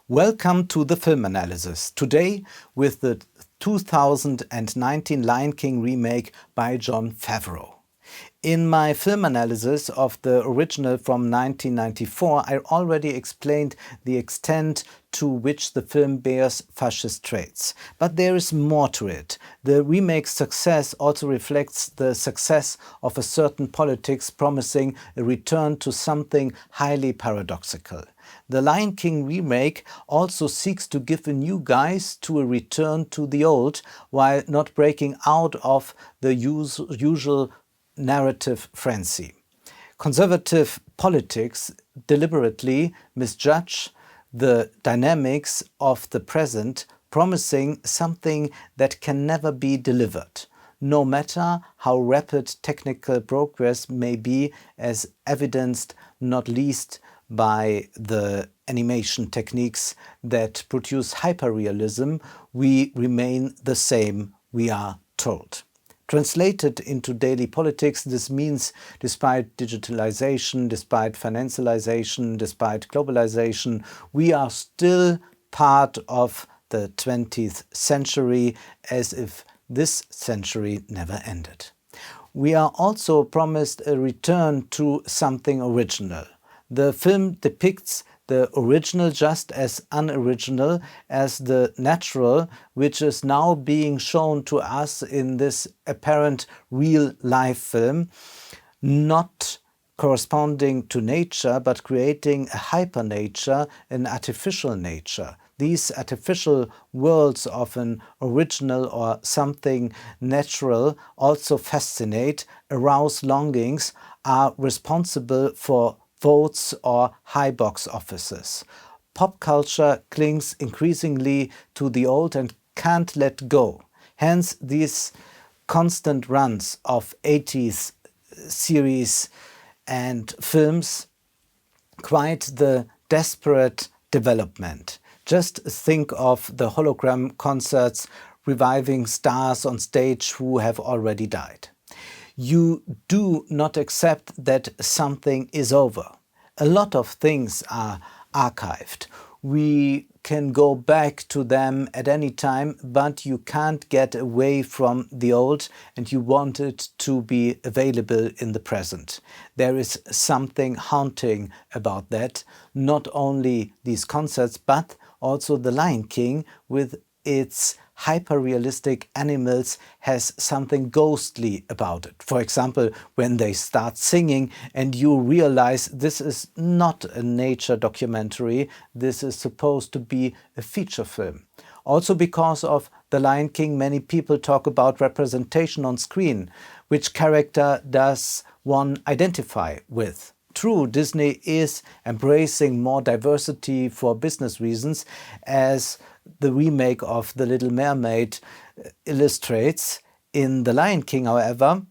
Welcome to the Film Analysis. Today with the 2019 Lion King remake by Jon Favreau. In my film analysis of the original from 1994, I already explained the extent to which the film bears fascist traits. But there is more to it. The remake's success also reflects the success of a certain politics promising a return to something highly paradoxical. The Lion King remake also seeks to give a new guise to a return to the old, while not breaking out of the usual narrative frenzy. Conservative politics deliberately misjudge the dynamics of the present, promising something that can never be delivered, no matter how rapid technical progress may be, as evidenced not least by the animation techniques that produce hyperrealism. We remain the same, we are told. Translated into daily politics, this means despite digitalization, despite financialization, despite globalization, we are still part of the 20th century, as if this century never ended. We are also promised a return to something original. The film depicts the original just as unoriginal as the natural, which is now being shown to us in this apparent real-life film, not corresponding to nature, but creating a hyper-nature, an artificial nature. These artificial worlds of an original or something natural also fascinate, arouse longings, are responsible for votes or high box offices. Pop culture clings increasingly to the old and can't let go. Hence these constant runs of 80s series and films, quite the desperate development. Just think of the hologram concerts reviving stars on stage who have already died. You do not accept that something is over. A lot of things are archived. We can go back to them at any time, but you can't get away from the old and you want it to be available in the present. There is something haunting about that. Not only these concerts, but also the Lion King with its hyper-realistic animals has something ghostly about it. For example, when they start singing and you realize this is not a nature documentary, this is supposed to be a feature film. Also because of The Lion King, many people talk about representation on screen. Which character does one identify with? True, Disney is embracing more diversity for business reasons, as the remake of The Little Mermaid illustrates. In The Lion King, however,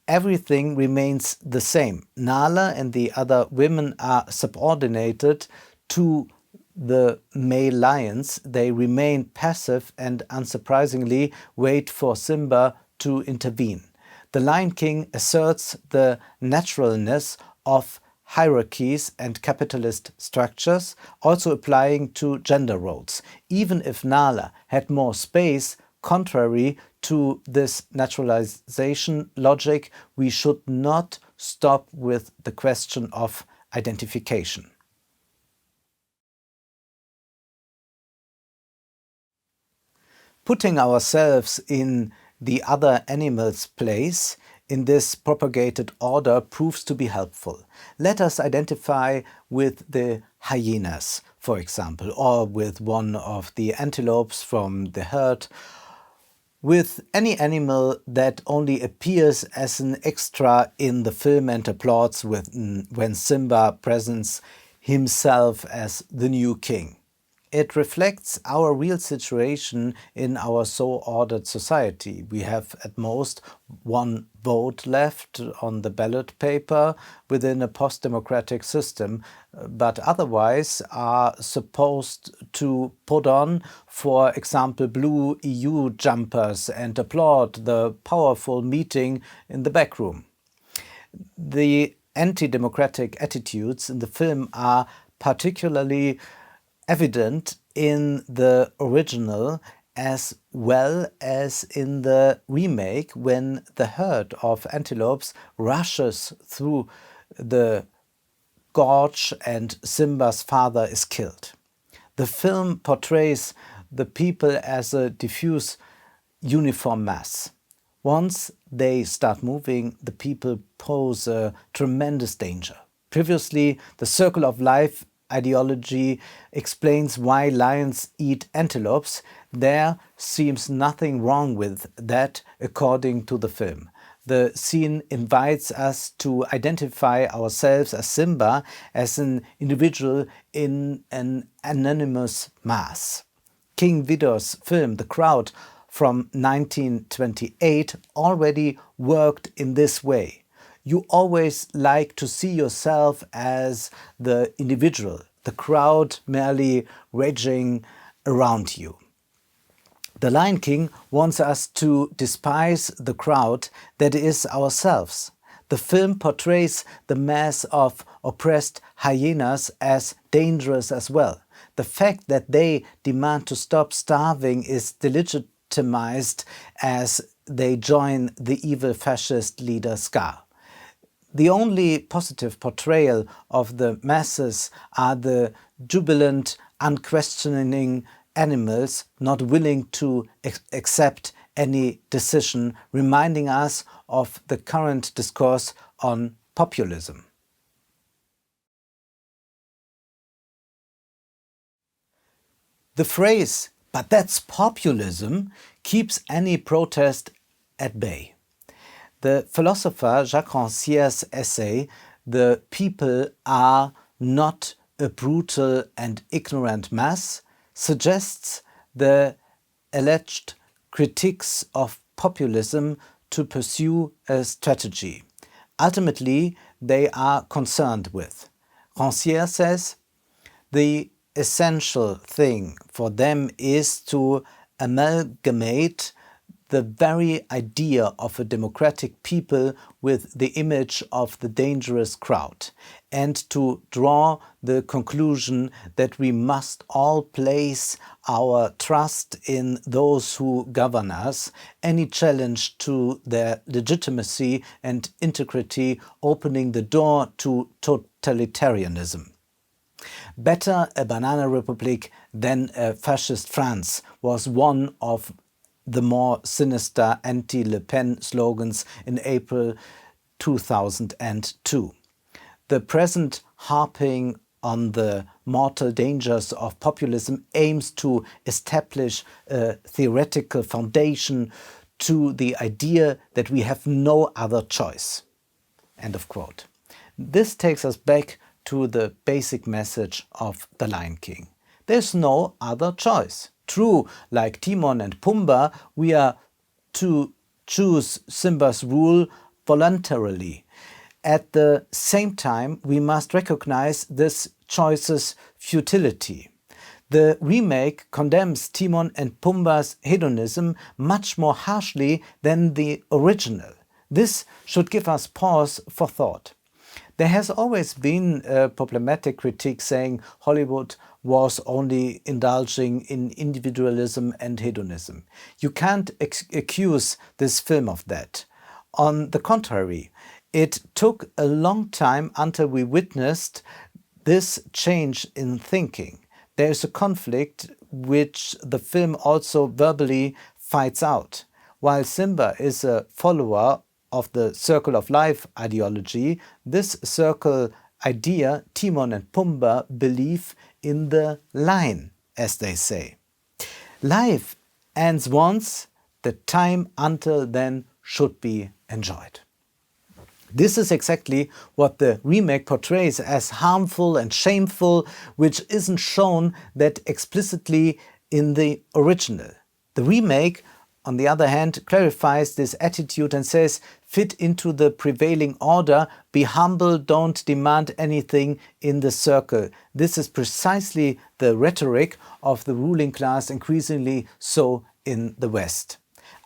everything remains the same. Nala and the other women are subordinated to the male lions. They remain passive and, unsurprisingly, wait for Simba to intervene. The Lion King asserts the naturalness of hierarchies and capitalist structures, also applying to gender roles. Even if Nala had more space, contrary to this naturalization logic, we should not stop with the question of identification. Putting ourselves in the other animal's place in this propagated order proves to be helpful. Let us identify with the hyenas, for example, or with one of the antelopes from the herd, with any animal that only appears as an extra in the film and applauds when Simba presents himself as the new king. It reflects our real situation in our so-ordered society. We have at most one vote left on the ballot paper within a post-democratic system, but otherwise are supposed to put on, for example, blue EU jumpers and applaud the powerful meeting in the back room. The anti-democratic attitudes in the film are particularly evident in the original as well as in the remake when the herd of antelopes rushes through the gorge and Simba's father is killed. The film portrays the people as a diffuse, uniform mass. Once they start moving, the people pose a tremendous danger. Previously, the circle of life ideology explains why lions eat antelopes. There seems nothing wrong with that, according to the film. The scene invites us to identify ourselves as Simba, as an individual in an anonymous mass. King Vidor's film, The Crowd, from 1928, already worked in this way. You always like to see yourself as the individual, the crowd merely raging around you. The Lion King wants us to despise the crowd, that is, ourselves. The film portrays the mass of oppressed hyenas as dangerous as well. The fact that they demand to stop starving is delegitimized as they join the evil fascist leader Scar. The only positive portrayal of the masses are the jubilant, unquestioning animals not willing to accept any decision, reminding us of the current discourse on populism. The phrase, "but that's populism," keeps any protest at bay. The philosopher Jacques Rancière's essay, "The People Are Not a Brutal and Ignorant Mass," suggests the alleged critiques of populism to pursue a strategy. Ultimately, they are concerned with. Rancière says, the essential thing for them is to amalgamate the very idea of a democratic people with the image of the dangerous crowd, and to draw the conclusion that we must all place our trust in those who govern us, any challenge to their legitimacy and integrity opening the door to totalitarianism. Better a banana republic than a fascist France was one of the more sinister anti-Le Pen slogans in April 2002. The present harping on the mortal dangers of populism aims to establish a theoretical foundation to the idea that we have no other choice. End of quote. This takes us back to the basic message of The Lion King. There's no other choice. True, like Timon and Pumbaa, we are to choose Simba'S rule voluntarily. At the same time, we must recognize this choice's futility. The remake condemns Timon and Pumbaa's hedonism much more harshly than the original. This should give us pause for thought. There has always been a problematic critique saying Hollywood was only indulging in individualism and hedonism. You can't accuse this film of that. On the contrary, it took a long time until we witnessed this change in thinking. There is a conflict which the film also verbally fights out. While Simba is a follower of the circle of life ideology, this circle idea, Timon and Pumbaa believe in the line, as they say. Life ends once, the time until then should be enjoyed. This is exactly what the remake portrays as harmful and shameful, which isn't shown that explicitly in the original. The remake, on the other hand, clarifies this attitude and says, fit into the prevailing order, be humble, don't demand anything in the circle. This is precisely the rhetoric of the ruling class, increasingly so in the West.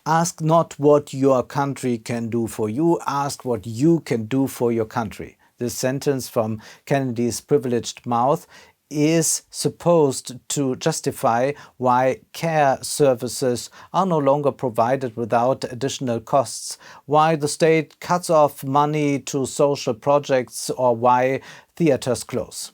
Ask not what your country can do for you, ask what you can do for your country. This sentence from Kennedy's privileged mouth is supposed to justify why care services are no longer provided without additional costs, why the state cuts off money to social projects, or why theaters close.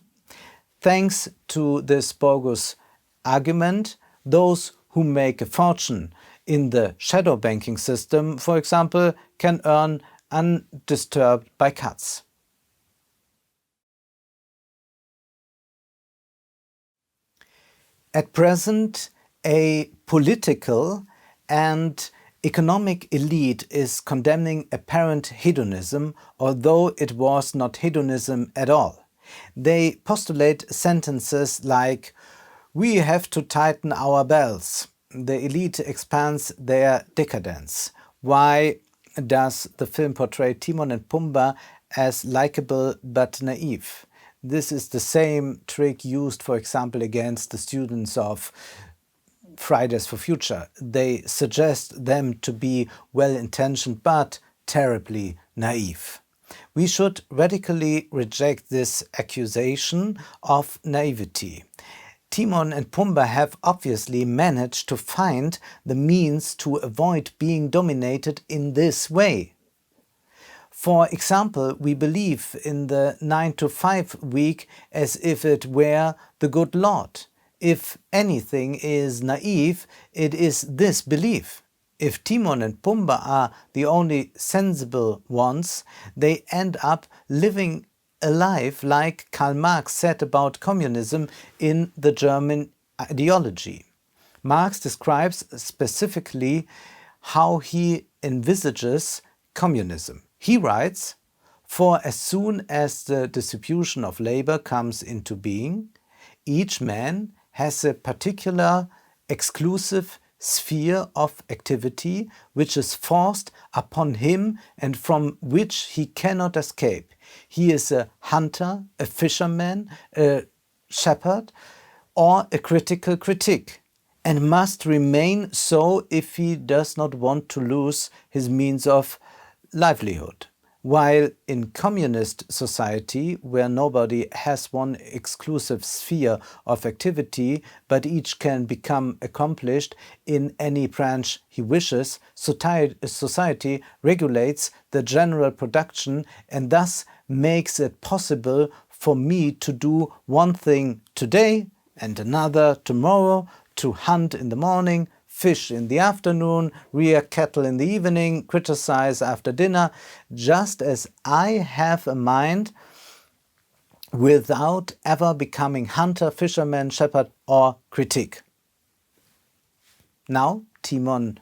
Thanks to this bogus argument, those who make a fortune in the shadow banking system, for example, can earn undisturbed by cuts. At present, a political and economic elite is condemning apparent hedonism, although it was not hedonism at all. They postulate sentences like, "We have to tighten our belts." The elite expands their decadence. Why does the film portray Timon and Pumbaa as likable but naive? This is the same trick used, for example, against the students of Fridays for Future. They suggest them to be well-intentioned but terribly naive. We should radically reject this accusation of naivety. Timon and Pumbaa have obviously managed to find the means to avoid being dominated in this way. For example, we believe in the 9-to-5 week as if it were the good Lord. If anything is naive, it is this belief. If Timon and Pumbaa are the only sensible ones, they end up living a life like Karl Marx said about communism in the German ideology. Marx describes specifically how he envisages communism. He writes, "For as soon as the distribution of labor comes into being, each man has a particular exclusive sphere of activity which is forced upon him and from which he cannot escape. He is a hunter, a fisherman, a shepherd, or a critical critic, and must remain so if he does not want to lose his means of livelihood." While in communist society, where nobody has one exclusive sphere of activity, but each can become accomplished in any branch he wishes, society regulates the general production and thus makes it possible for me to do one thing today and another tomorrow, to hunt in the morning, fish in the afternoon, rear cattle in the evening, criticize after dinner, just as I have a mind without ever becoming hunter, fisherman, shepherd or critic. Now, Timon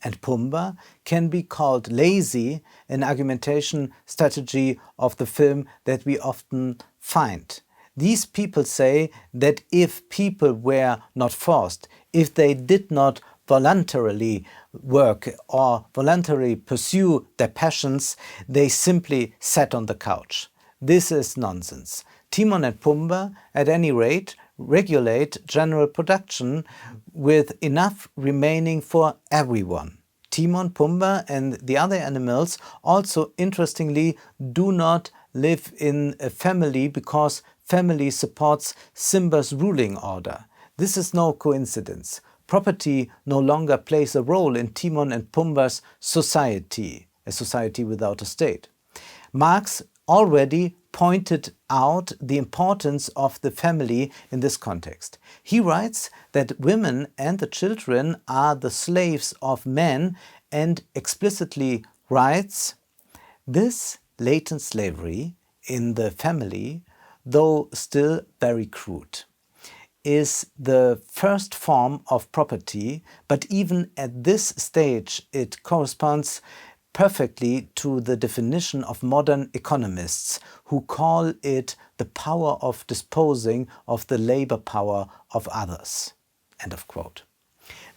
and Pumbaa can be called lazy, an argumentation strategy of the film that we often find. These people say that if people were not forced, if they did not voluntarily work or voluntarily pursue their passions, they simply sat on the couch. This is nonsense. Timon and Pumbaa, at any rate, regulate general production with enough remaining for everyone. Timon, Pumbaa and the other animals also, interestingly, do not live in a family because family supports Simba'S ruling order. This is no coincidence. Property no longer plays a role in Timon and Pumbaa's society, a society without a state. Marx already pointed out the importance of the family in this context. He writes that women and the children are the slaves of men and explicitly writes, "This latent slavery in the family, though still very crude, is the first form of property, but even at this stage it corresponds perfectly to the definition of modern economists who call it the power of disposing of the labor power of others." End of quote.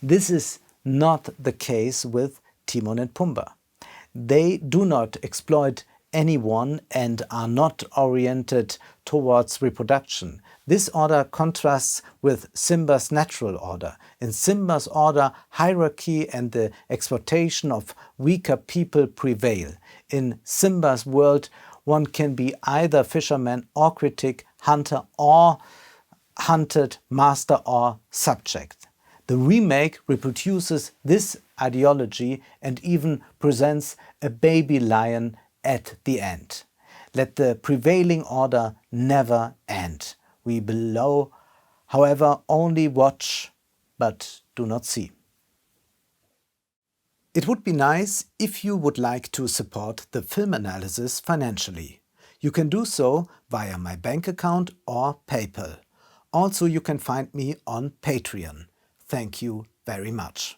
This is not the case with Timon and Pumbaa. They do not exploit anyone and are not oriented towards reproduction. This order contrasts with Simba'S natural order. In Simba'S order, hierarchy and the exploitation of weaker people prevail. In Simba'S world, one can be either fisherman or critic, hunter or hunted master or subject. The remake reproduces this ideology and even presents a baby lion at the end. Let the prevailing order never end. We below, however, only watch but do not see. It would be nice if you would like to support the film analysis financially. You can do so via my bank account or PayPal. Also, you can find me on Patreon. Thank you very much.